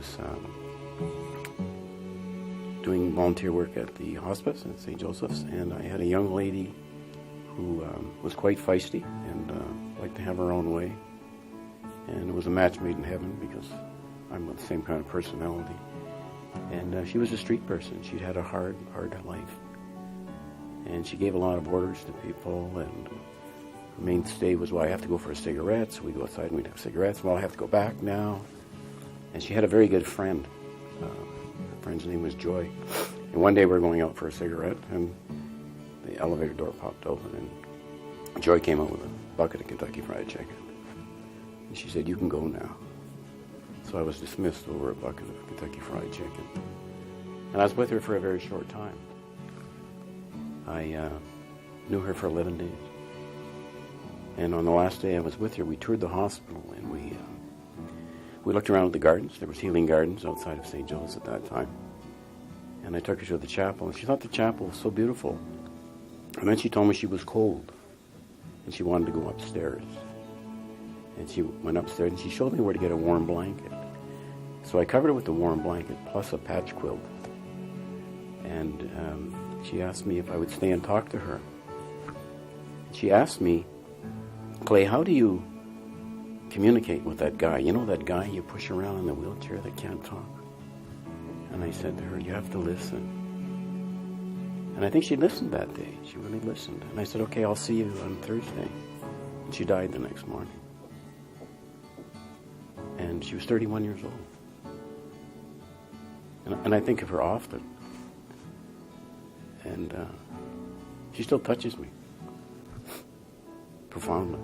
was doing volunteer work at the hospice at St. Joseph's, and I had a young lady who was quite feisty and liked to have her own way. And it was a match made in heaven because I'm the same kind of personality. And she was a street person. She'd had a hard life. And she gave a lot of orders to people, and her mainstay was, well, I have to go for a cigarette, so we'd go outside and we'd have cigarettes. Well, I have to go back now. And she had a very good friend. Her friend's name was Joy. And one day we were going out for a cigarette, and the elevator door popped open, and Joy came out with a bucket of Kentucky Fried Chicken. And she said, "You can go now." So I was dismissed over a bucket of Kentucky Fried Chicken. And I was with her for a very short time. I knew her for 11 days. And on the last day I was with her, we toured the hospital, and we looked around at the gardens. There was healing gardens outside of St. Joe's at that time. And I took her to the chapel, and she thought the chapel was so beautiful. And then she told me she was cold, and she wanted to go upstairs. And she went upstairs, and she showed me where to get a warm blanket. So I covered her with the warm blanket, plus a patch quilt. And she asked me if I would stay and talk to her. She asked me, "Clay, how do you communicate with that guy? You know that guy you push around in the wheelchair that can't talk?" And I said to her, "You have to listen." And I think she listened that day. She really listened. And I said, "Okay, I'll see you on Thursday." And she died the next morning. And she was 31 years old. And I think of her often. And she still touches me profoundly.